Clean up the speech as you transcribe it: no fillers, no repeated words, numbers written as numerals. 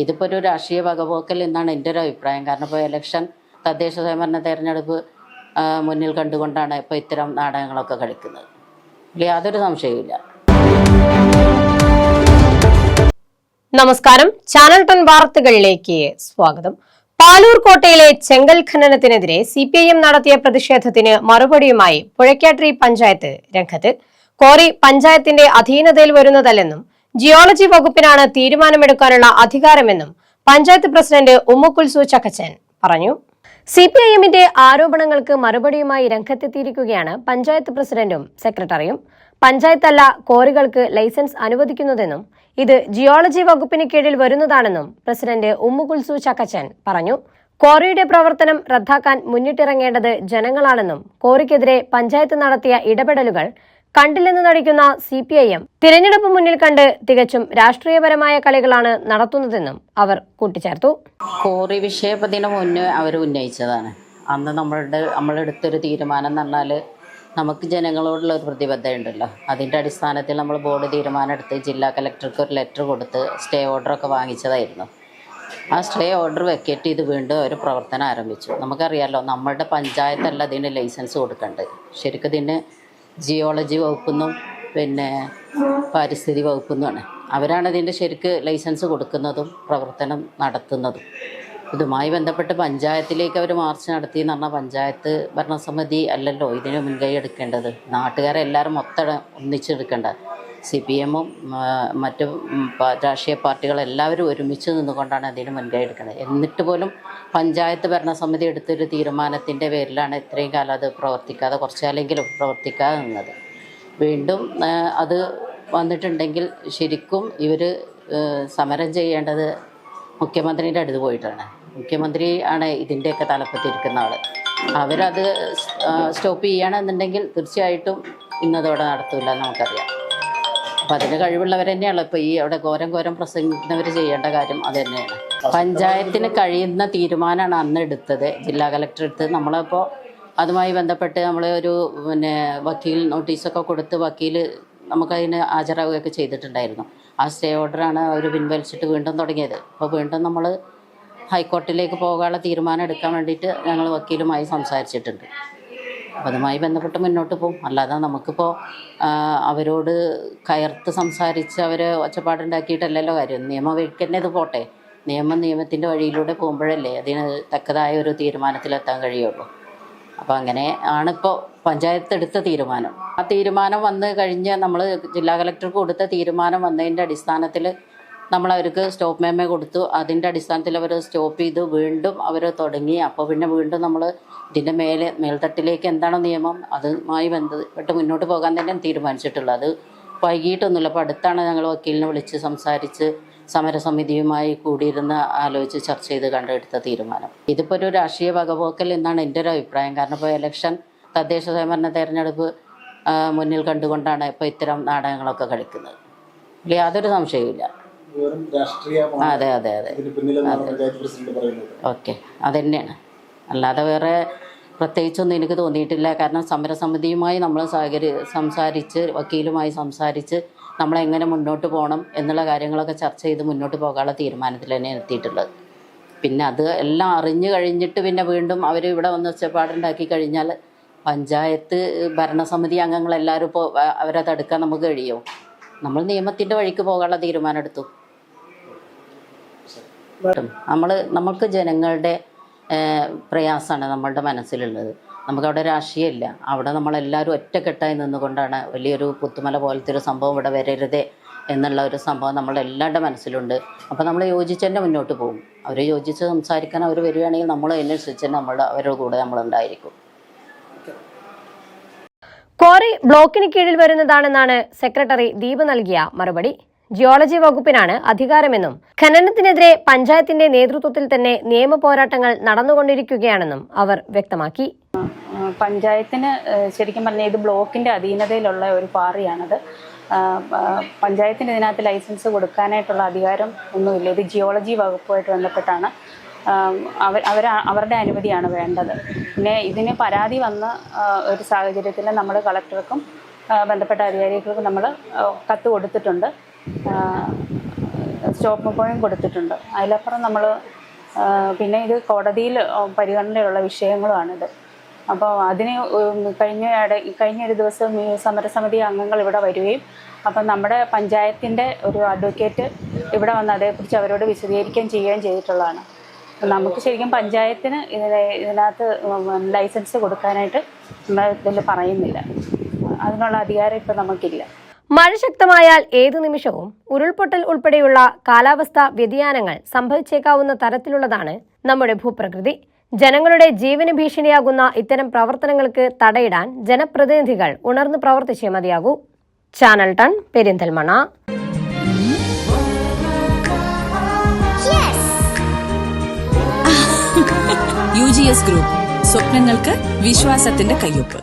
ഇതിപ്പോൾ ഒരു രാഷ്ട്രീയ വകപോക്കൽ എന്നാണ് എൻ്റെ ഒരു അഭിപ്രായം. കാരണം ഇപ്പോൾ ഇലക്ഷൻ തദ്ദേശ സ്വയംഭരണ തെരഞ്ഞെടുപ്പ് മുന്നിൽ കണ്ടുകൊണ്ടാണ് ഇപ്പോൾ ഇത്തരം നാടകങ്ങളൊക്കെ കളിക്കുന്നത്. യാതൊരു സംശയവുമില്ല. നമസ്കാരം, ചാനൽ 10 വാർത്തകളിലേക്ക് സ്വാഗതം. പാലൂർ കോട്ടയിലെ ചെങ്കൽ ഖനനത്തിനെതിരെ CPIM നടത്തിയ പ്രതിഷേധത്തിന് മറുപടിയുമായി പുഴയ്ക്കാട്രി പഞ്ചായത്ത് രംഗത്ത്. കോറി പഞ്ചായത്തിന്റെ അധീനതയിൽ വരുന്നതല്ലെന്നും ജിയോളജി വകുപ്പിനാണ് തീരുമാനമെടുക്കാനുള്ള അധികാരമെന്നും പഞ്ചായത്ത് പ്രസിഡന്റ് ഉമ്മുക്കുൽസു ചക്കച്ചൻ പറഞ്ഞു. CPIMന്റെ ആരോപണങ്ങൾക്ക് മറുപടിയുമായി രംഗത്തെത്തിയിരിക്കുകയാണ് പഞ്ചായത്ത് പ്രസിഡന്റും സെക്രട്ടറിയും. പഞ്ചായത്തല്ല കോറികൾക്ക് ലൈസൻസ് അനുവദിക്കുന്നതെന്നും ഇത് ജിയോളജി വകുപ്പിന് കീഴിൽ വരുന്നതാണെന്നും പ്രസിഡന്റ് ഉമ്മുക്കുൽസു ചക്കച്ചൻ പറഞ്ഞു. കോറിയുടെ പ്രവർത്തനം റദ്ദാക്കാൻ മുന്നിട്ടിറങ്ങേണ്ടത് ജനങ്ങളാണെന്നും കോറിക്കെതിരെ പഞ്ചായത്ത് നടത്തിയ ഇടപെടലുകൾ കണ്ടില്ലെന്ന് നടിക്കുന്ന CPIM തിരഞ്ഞെടുപ്പ് മുന്നിൽ കണ്ട് തികച്ചും രാഷ്ട്രീയപരമായ കളികളാണ് നടത്തുന്നതെന്നും അവർ കൂട്ടിച്ചേർത്തു. കോറി വിഷയപ്പതിന് മുന്നേ അവർ ഉന്നയിച്ചതാണ്. അന്ന് നമ്മളെടുത്തൊരു തീരുമാനം എന്ന് പറഞ്ഞാൽ നമുക്ക് ജനങ്ങളോടുള്ള ഒരു പ്രതിബദ്ധതയുണ്ടല്ലോ. അതിൻ്റെ അടിസ്ഥാനത്തിൽ നമ്മൾ ബോർഡ് തീരുമാനം എടുത്ത് ജില്ലാ കലക്ടർക്ക് ഒരു ലെറ്റർ കൊടുത്ത് സ്റ്റേ ഓർഡറൊക്കെ വാങ്ങിച്ചതായിരുന്നു. ആ സ്റ്റേ ഓർഡർ വെക്കേറ്റ് ചെയ്ത് വീണ്ടും ഒരു പ്രവർത്തനം ആരംഭിച്ചു. നമുക്കറിയാമല്ലോ, നമ്മളുടെ പഞ്ചായത്തല്ല ഇതിന് ലൈസൻസ് കൊടുക്കേണ്ടത്. ശരിക്കും ഇതിന് ജിയോളജി വകുപ്പെന്നും പിന്നെ പാരിസ്ഥിതിക വകുപ്പെന്നുമാണ്. അവരാണ് ഇതിൻ്റെ ശരിക്ക് ലൈസൻസ് കൊടുക്കുന്നതും പ്രവർത്തനം നടത്തുന്നതും. ഇതുമായി ബന്ധപ്പെട്ട് പഞ്ചായത്തിലേക്ക് അവർ മാർച്ച് നടത്തി എന്ന് പറഞ്ഞാൽ പഞ്ചായത്ത് ഭരണസമിതി അല്ലല്ലോ ഇതിന് മുൻകൈ എടുക്കേണ്ടത്. നാട്ടുകാരെല്ലാവരും ഒന്നിച്ചെടുക്കേണ്ട. CPIMും മറ്റു രാഷ്ട്രീയ പാർട്ടികളെല്ലാവരും ഒരുമിച്ച് നിന്നുകൊണ്ടാണ് അതിന് മുൻകൈ എടുക്കുന്നത്. എന്നിട്ട് പോലും പഞ്ചായത്ത് ഭരണസമിതി എടുത്തൊരു തീരുമാനത്തിൻ്റെ പേരിലാണ് ഇത്രയും കാലം അത് പ്രവർത്തിക്കാതെ, കുറച്ചാലെങ്കിലും പ്രവർത്തിക്കാതെ നിന്നത്. വീണ്ടും അത് വന്നിട്ടുണ്ടെങ്കിൽ ശരിക്കും ഇവർ സമരം ചെയ്യേണ്ടത് മുഖ്യമന്ത്രിയുടെ അടുത്ത് പോയിട്ടാണ്. മുഖ്യമന്ത്രി ആണ് ഇതിൻ്റെയൊക്കെ തലപ്പത്തിരിക്കുന്ന ആൾ. അവരത് സ്റ്റോപ്പ് ചെയ്യുകയാണെന്നുണ്ടെങ്കിൽ തീർച്ചയായിട്ടും ഇന്നതോടെ നടത്തില്ല എന്ന് നമുക്കറിയാം. അപ്പം അതിന് കഴിവുള്ളവർ തന്നെയാണ് ഇപ്പോൾ ഈ അവിടെ ഘോരം പ്രസംഗിക്കുന്നവർ ചെയ്യേണ്ട കാര്യം അത് തന്നെയാണ്. പഞ്ചായത്തിന് കഴിയുന്ന തീരുമാനമാണ് അന്ന് എടുത്തത്, ജില്ലാ കലക്ടർ എടുത്ത്. നമ്മളിപ്പോൾ അതുമായി ബന്ധപ്പെട്ട് നമ്മൾ ഒരു വക്കീൽ നോട്ടീസൊക്കെ കൊടുത്ത് വക്കീൽ നമുക്കതിന് ഹാജരാകുകയൊക്കെ ചെയ്തിട്ടുണ്ടായിരുന്നു. ആ സ്റ്റേ ഓർഡറാണ് അവർ പിൻവലിച്ചിട്ട് വീണ്ടും തുടങ്ങിയത്. അപ്പോൾ വീണ്ടും നമ്മൾ ഹൈക്കോർട്ടിലേക്ക് പോകാനുള്ള തീരുമാനം എടുക്കാൻ വേണ്ടിയിട്ട് ഞങ്ങൾ വക്കീലുമായി സംസാരിച്ചിട്ടുണ്ട്. അപ്പോൾ അതുമായി ബന്ധപ്പെട്ട് മുന്നോട്ട് പോകും. അല്ലാതെ നമുക്കിപ്പോൾ അവരോട് കയർത്ത് സംസാരിച്ച് അവരെ ഒച്ചപ്പാടുണ്ടാക്കിയിട്ടല്ലല്ലോ കാര്യം. നിയമം വഴിക്കന്നെ ഇത് പോട്ടെ. നിയമത്തിൻ്റെ വഴിയിലൂടെ പോകുമ്പോഴല്ലേ അതിന് തക്കതായ ഒരു തീരുമാനത്തിലെത്താൻ കഴിയുള്ളൂ. അപ്പോൾ അങ്ങനെ ആണിപ്പോൾ പഞ്ചായത്ത് എടുത്ത തീരുമാനം. ആ തീരുമാനം വന്ന് കഴിഞ്ഞ് നമ്മൾ ജില്ലാ കലക്ടർക്ക് കൊടുത്ത തീരുമാനം വന്നതിൻ്റെ അടിസ്ഥാനത്തിൽ നമ്മളവർക്ക് സ്റ്റോപ്പ് മെമ്മോ കൊടുത്തു. അതിൻ്റെ അടിസ്ഥാനത്തിൽ അവർ സ്റ്റോപ്പ് ചെയ്തു. വീണ്ടും അവർ തുടങ്ങി. അപ്പോൾ പിന്നെ വീണ്ടും നമ്മൾ ഇതിൻ്റെ മേൽത്തട്ടിലേക്ക് എന്താണോ നിയമം അതുമായി ബന്ധപ്പെട്ട് മുന്നോട്ട് പോകാൻ തന്നെ തീരുമാനിച്ചിട്ടുള്ളത്. അത് വൈകിട്ടൊന്നുമില്ല. അപ്പോൾ അടുത്താണ് ഞങ്ങൾ വക്കീലിനെ വിളിച്ച് സംസാരിച്ച് സമരസമിതിയുമായി കൂടിയിരുന്ന് ആലോചിച്ച് ചർച്ച ചെയ്ത് കണ്ടെടുത്ത തീരുമാനം. ഇതിപ്പോൾ ഒരു രാഷ്ട്രീയ വകപോക്കൽ എന്നാണ് എൻ്റെ ഒരു അഭിപ്രായം. കാരണം ഇപ്പോൾ ഇലക്ഷൻ തദ്ദേശ സ്വയംഭരണ തെരഞ്ഞെടുപ്പ് മുന്നിൽ കണ്ടുകൊണ്ടാണ് ഇപ്പോൾ ഇത്തരം നാടകങ്ങളൊക്കെ കളിക്കുന്നത്. യാതൊരു സംശയവുമില്ല. അതെ ഓക്കെ, അതുതന്നെയാണ്. അല്ലാതെ വേറെ പ്രത്യേകിച്ചൊന്നും എനിക്ക് തോന്നിയിട്ടില്ല. കാരണം സമരസമിതിയുമായി നമ്മൾ സംസാരിച്ച് വക്കീലുമായി സംസാരിച്ച് നമ്മളെങ്ങനെ മുന്നോട്ട് പോകണം എന്നുള്ള കാര്യങ്ങളൊക്കെ ചർച്ച ചെയ്ത് മുന്നോട്ട് പോകാനുള്ള തീരുമാനത്തിൽ തന്നെ എത്തിയിട്ടുള്ളത്. പിന്നെ അത് എല്ലാം അറിഞ്ഞു കഴിഞ്ഞിട്ട് പിന്നെ വീണ്ടും അവർ ഇവിടെ വന്ന് ഒച്ചപ്പാടുണ്ടാക്കി കഴിഞ്ഞാൽ പഞ്ചായത്ത് ഭരണസമിതി അംഗങ്ങളെല്ലാവരും ഇപ്പോൾ അവരെ തടുക്കാൻ നമുക്ക് കഴിയുമോ? നമ്മൾ നിയമത്തിൻ്റെ വഴിക്ക് പോകാനുള്ള തീരുമാനം എടുത്തു. നമുക്ക് ജനങ്ങളുടെ പ്രയാസമാണ് നമ്മളുടെ മനസ്സിലുള്ളത്. നമുക്കവിടെ രാഷ്ട്രീയമില്ല. അവിടെ നമ്മളെല്ലാവരും ഒറ്റക്കെട്ടായി നിന്നുകൊണ്ടാണ് വലിയൊരു പുത്തുമല പോലത്തെ ഒരു സംഭവം ഇവിടെ വരരുതേ എന്നുള്ള ഒരു സംഭവം നമ്മളെല്ലാവരുടെ മനസ്സിലുണ്ട്. അപ്പോൾ നമ്മൾ യോജിച്ച് തന്നെ മുന്നോട്ട് പോകും. അവർ യോജിച്ച് സംസാരിക്കാൻ അവർ വരികയാണെങ്കിൽ നമ്മൾ അതിനനുസരിച്ച് തന്നെ അവരുടെ കൂടെ നമ്മളുണ്ടായിരിക്കും. കോറി ബ്ലോക്കിന് കീഴിൽ വരുന്നതാണെന്നാണ് സെക്രട്ടറി ദീപ് നൽകിയ മറുപടി. ജിയോളജി വകുപ്പിനാണ് അധികാരമെന്നും ഖനനത്തിനെതിരെ പഞ്ചായത്തിന്റെ നേതൃത്വത്തിൽ തന്നെ നിയമ പോരാട്ടങ്ങൾ നടന്നുകൊണ്ടിരിക്കുകയാണെന്നും അവർ വ്യക്തമാക്കി. പഞ്ചായത്തിന് ശരിക്കും പറഞ്ഞാൽ ഇത് ബ്ലോക്കിന്റെ അധീനതയിലുള്ള ഒരു പാറിയാണത്. പഞ്ചായത്തിന് ഇതിനകത്ത് ലൈസൻസ് കൊടുക്കാനായിട്ടുള്ള അധികാരം ഒന്നുമില്ല. ഇത് ജിയോളജി വകുപ്പുമായിട്ട് ബന്ധപ്പെട്ടാണ്. അവരുടെ അനുമതിയാണ് വേണ്ടത്. പിന്നെ ഇതിന് പരാതി വന്ന ഒരു സാഹചര്യത്തിൽ നമ്മൾ കളക്ടർക്കും ബന്ധപ്പെട്ട അധികാരികൾക്കും നമ്മൾ കത്ത് കൊടുത്തിട്ടുണ്ട്. സ്റ്റോപ്പ് പോയിന്റ് കൊടുത്തിട്ടുണ്ട്. അതിലപ്പുറം നമ്മൾ പിന്നെ ഇത് കോടതിയിൽ പരിഗണനയുള്ള വിഷയങ്ങളുമാണിത്. അപ്പോൾ അതിന് കഴിഞ്ഞൊരു ദിവസം ഈ സമരസമിതി അംഗങ്ങൾ ഇവിടെ വരികയും അപ്പം നമ്മുടെ പഞ്ചായത്തിൻ്റെ ഒരു അഡ്വക്കേറ്റ് ഇവിടെ വന്ന് അതേക്കുറിച്ച് അവരോട് വിശദീകരിക്കുകയും ചെയ്യുകയും ചെയ്തിട്ടുള്ളതാണ്. നമുക്ക് ശരിക്കും പഞ്ചായത്തിന് ഇതിനകത്ത് ലൈസൻസ് കൊടുക്കാനായിട്ട് ഇതിൽ പറയുന്നില്ല. അതിനുള്ള അധികാരം ഇപ്പം നമുക്കില്ല. മഴ ശക്തമായാൽ ഏതു നിമിഷവും ഉരുൾപൊട്ടൽ ഉൾപ്പെടെയുള്ള കാലാവസ്ഥാ വ്യതിയാനങ്ങൾ സംഭവിച്ചേക്കാവുന്ന തരത്തിലുള്ളതാണ് നമ്മുടെ ഭൂപ്രകൃതി. ജനങ്ങളുടെ ജീവന് ഭീഷണിയാകുന്ന ഇത്തരം പ്രവർത്തനങ്ങൾക്ക് തടയിടാൻ ജനപ്രതിനിധികൾ ഉണർന്നു പ്രവർത്തിച്ചേ മതിയാകൂ. ചാനൽ 10 പെരിന്തൽമണ്ണ. UGS ഗ്രൂപ്പ്, സ്വപ്നങ്ങൾക്ക് വിശ്വാസത്തിന്റെ കയ്യൊപ്പ്.